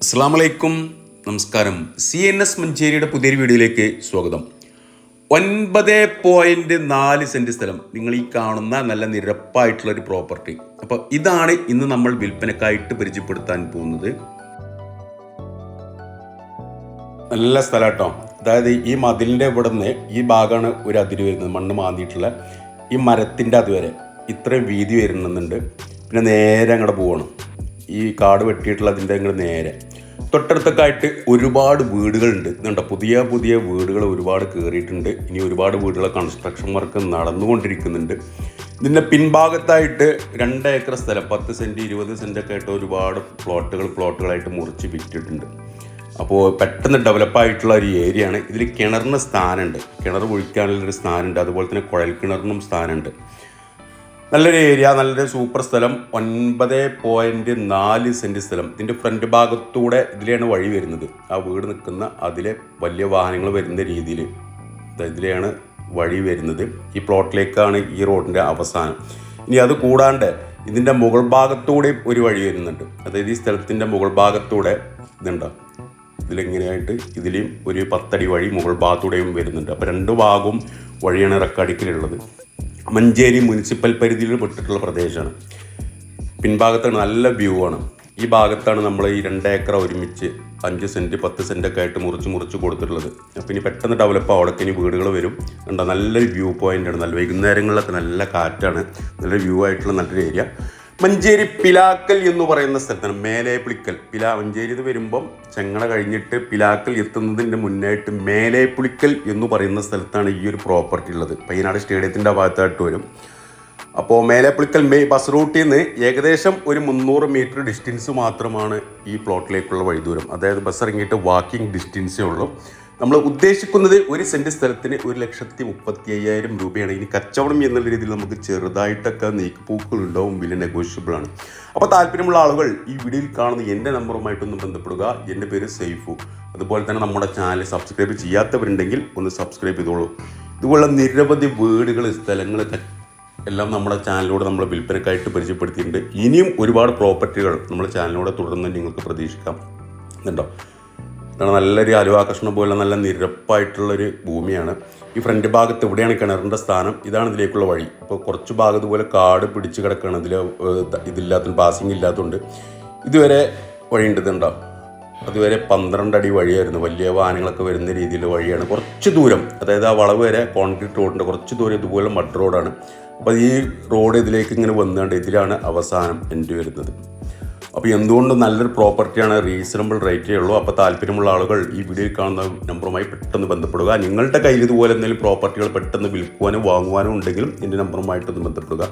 അസ്സലാമലൈക്കും, നമസ്കാരം. CNS മഞ്ചേരിയുടെ പുതിയൊരു വീഡിയോയിലേക്ക് സ്വാഗതം. 9.4 സെൻറ്റ് സ്ഥലം, നിങ്ങൾ ഈ കാണുന്ന നല്ല നിരപ്പായിട്ടുള്ളൊരു പ്രോപ്പർട്ടി. അപ്പോൾ ഇതാണ് ഇന്ന് നമ്മൾ വിൽപ്പനക്കായിട്ട് പരിചയപ്പെടുത്താൻ പോകുന്നത്. നല്ല സ്ഥലം കേട്ടോ. അതായത് ഈ മതിലിൻ്റെ ഇവിടെ നിന്ന് ഈ ഭാഗമാണ് ഒരു അതിര് വരുന്നത്, മണ്ണ് മാന്തിയിട്ടുള്ള ഈ മരത്തിൻ്റെ അതുവരെ ഇത്രയും വീതി വരുന്നുണ്ട്. പിന്നെ നേരെ അങ്ങോട്ട് പോകണം, ഈ കാട് വെട്ടിയിട്ടുള്ള അതിൻ്റെ അങ്ങോട്ട് നേരെ തൊട്ടടുത്തൊക്കെ ആയിട്ട് ഒരുപാട് വീടുകളുണ്ട്. ഇതുണ്ട്, പുതിയ പുതിയ വീടുകൾ ഒരുപാട് കയറിയിട്ടുണ്ട്. ഇനി ഒരുപാട് വീടുകൾ കൺസ്ട്രക്ഷൻ വർക്ക് നടന്നുകൊണ്ടിരിക്കുന്നുണ്ട്. ഇതിൻ്റെ പിൻഭാഗത്തായിട്ട് 2 ഏക്കർ സ്ഥലം, 10 സെൻറ്റ് 20 സെൻറ്റൊക്കെ ആയിട്ട് ഒരുപാട് പ്ലോട്ടുകളായിട്ട് മുറിച്ച് വിറ്റിട്ടുണ്ട്. അപ്പോൾ പെട്ടെന്ന് ഡെവലപ്പായിട്ടുള്ള ഒരു ഏരിയയാണ്. ഇതിൽ കിണറിന് സ്ഥാനമുണ്ട്, കിണർ ഒഴിക്കാനുള്ളൊരു സ്ഥാനമുണ്ട്, അതുപോലെ തന്നെ കുഴൽ കിണറിനും സ്ഥാനമുണ്ട്. നല്ലൊരു ഏരിയ, നല്ലൊരു സൂപ്പർ സ്ഥലം. 9.4 സെൻറ്റ് സ്ഥലം. ഇതിൻ്റെ ഫ്രണ്ട് ഭാഗത്തൂടെ ഇതിലെയാണ് വഴി വരുന്നത്. ആ വീട് നിൽക്കുന്ന അതിലെ വലിയ വാഹനങ്ങൾ വരുന്ന രീതിയിൽ ഇതിലെയാണ് വഴി വരുന്നത്. ഈ പ്ലോട്ടിലേക്കാണ് ഈ റോഡിൻ്റെ അവസാനം. ഇനി അത് കൂടാണ്ട് ഇതിൻ്റെ മുകൾ ഭാഗത്തൂടെ ഒരു വഴി വരുന്നുണ്ട്. അതായത് ഈ സ്ഥലത്തിൻ്റെ മുകൾ ഭാഗത്തൂടെ ഇതുണ്ടോ, ഇതിലെങ്ങനെയായിട്ട് ഇതിലെയും ഒരു 10 അടി വഴി മുകൾ ഭാഗത്തൂടെയും വരുന്നുണ്ട്. അപ്പോൾ 2 ഭാഗവും വഴിയാണ് റെക്കടിക്കലുള്ളത്. മഞ്ചേരി മുനിസിപ്പൽ പരിധിയിൽ പെട്ടിട്ടുള്ള പ്രദേശമാണ്. പിൻഭാഗത്താണ് നല്ല വ്യൂ ആണ്. ഈ ഭാഗത്താണ് നമ്മൾ ഈ 2 ഏക്കർ ഒരുമിച്ച് 5 സെൻറ്റ് 10 സെൻറ്റൊക്കെ ആയിട്ട് മുറിച്ച് കൊടുത്തിട്ടുള്ളത്. അപ്പോൾ ഇനി പെട്ടെന്ന് ഡെവലപ്പ് അവിടേക്ക് ഇനി വീടുകൾ വരും. കണ്ടോ, നല്ലൊരു വ്യൂ പോയിൻ്റാണ്. നല്ല വൈകുന്നേരങ്ങളിലൊക്കെ നല്ല കാറ്റാണ്, നല്ലൊരു വ്യൂ ആയിട്ടുള്ള നല്ലൊരു ഏരിയ. മഞ്ചേരി പിലാക്കൽ എന്ന് പറയുന്ന സ്ഥലത്താണ്. മേലേപ്പുളിക്കൽ മഞ്ചേരി ഇത് വരുമ്പം ചെങ്ങണ കഴിഞ്ഞിട്ട് പിലാക്കൽ എത്തുന്നതിൻ്റെ മുന്നായിട്ട് മേലേപ്പുളിക്കൽ എന്ന് പറയുന്ന സ്ഥലത്താണ് ഈ ഒരു പ്രോപ്പർട്ടി ഉള്ളത്. പയ്യനാട് സ്റ്റേഡിയത്തിൻ്റെ ഭാഗത്തായിട്ട് വരും. അപ്പോൾ മേലേപ്പുളിക്കൽ ബസ് റൂട്ടിൽ നിന്ന് ഏകദേശം ഒരു 300 മീറ്റർ ഡിസ്റ്റൻസ് മാത്രമാണ് ഈ പ്ലോട്ടിലേക്കുള്ള വഴിദൂരം. അതായത് ബസ് ഇറങ്ങിയിട്ട് വാക്കിംഗ് ഡിസ്റ്റൻസേ ഉള്ളൂ. നമ്മൾ ഉദ്ദേശിക്കുന്നത് 1 സെൻറ്റ് സ്ഥലത്തിന് 1,35,000 രൂപയാണ്. ഇനി കച്ചവടം എന്നുള്ള രീതിയിൽ നമുക്ക് ചെറുതായിട്ടൊക്കെ നീക്കുപോക്കുകൾ ഉണ്ടാവും, വില നെഗോഷ്യബിളാണ്. അപ്പോൾ താല്പര്യമുള്ള ആളുകൾ ഈ വീഡിയോയിൽ കാണുന്ന എൻ്റെ നമ്പറുമായിട്ടൊന്ന് ബന്ധപ്പെടുക. എൻ്റെ പേര് സൈഫു. അതുപോലെ തന്നെ നമ്മുടെ ചാനൽ സബ്സ്ക്രൈബ് ചെയ്യാത്തവരുണ്ടെങ്കിൽ ഒന്ന് സബ്സ്ക്രൈബ് ചെയ്തോളൂ. ഇതുപോലുള്ള നിരവധി വീടുകൾ, സ്ഥലങ്ങൾ എല്ലാം നമ്മുടെ ചാനലിലൂടെ നമ്മൾ വിൽപ്പനക്കായിട്ട് പരിചയപ്പെടുത്തിയിട്ടുണ്ട്. ഇനിയും ഒരുപാട് പ്രോപ്പർട്ടികൾ നമ്മുടെ ചാനലിലൂടെ തുടർന്ന് നിങ്ങൾക്ക് പ്രതീക്ഷിക്കാം. എന്നുണ്ടോ, നല്ലൊരു അലുവാകർഷണം പോലെ നല്ല നിരപ്പായിട്ടുള്ളൊരു ഭൂമിയാണ്. ഈ ഫ്രണ്ട് ഭാഗത്ത് ഇവിടെയാണ് കിണറിൻ്റെ സ്ഥാനം. ഇതാണ് ഇതിലേക്കുള്ള വഴി. അപ്പോൾ കുറച്ച് ഭാഗം ഇതുപോലെ കാട് പിടിച്ച് കിടക്കുകയാണ്. ഇതില്ലാത്ത പാസിങ് ഇല്ലാത്തതുകൊണ്ട് ഇതുവരെ വഴിയുണ്ട്. ഇതുണ്ടോ, അതുവരെ 12 അടി വഴിയായിരുന്നു. വലിയ വാഹനങ്ങളൊക്കെ വരുന്ന രീതിയിലുള്ള വഴിയാണ്. കുറച്ച് ദൂരം, അതായത് ആ വളവ് വരെ കോൺക്രീറ്റ് റോഡിൻ്റെ കുറച്ച് ദൂരം ഇതുപോലെ മഡ് റോഡാണ്. അപ്പോൾ ഈ റോഡ് ഇതിലേക്ക് ഇങ്ങനെ വന്നുകൊണ്ട് ഇതിലാണ് അവസാനം എൻഡ് വരുന്നത്. അപ്പോൾ എന്തുകൊണ്ടും നല്ലൊരു പ്രോപ്പർട്ടിയാണ്, റീസണബിൾ റേറ്റേ ഉള്ളൂ. അപ്പോൾ താല്പര്യമുള്ള ആളുകൾ ഈ വീഡിയോയിൽ കാണുന്ന നമ്പറുമായി പെട്ടെന്ന് ബന്ധപ്പെടുക. നിങ്ങളുടെ കയ്യിൽ ഇതുപോലെ എന്തെങ്കിലും പ്രോപ്പർട്ടികൾ പെട്ടെന്ന് വിൽക്കുവാനോ വാങ്ങുവാനോ ഉണ്ടെങ്കിലും എൻ്റെ നമ്പറുമായിട്ടൊന്ന് ബന്ധപ്പെടുക.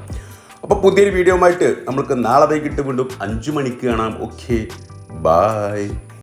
അപ്പോൾ പുതിയൊരു വീഡിയോ ആയിട്ട് നമുക്ക് നാളെ വൈകിട്ട് വീണ്ടും 5 മണിക്ക് കാണാം. Okay, by.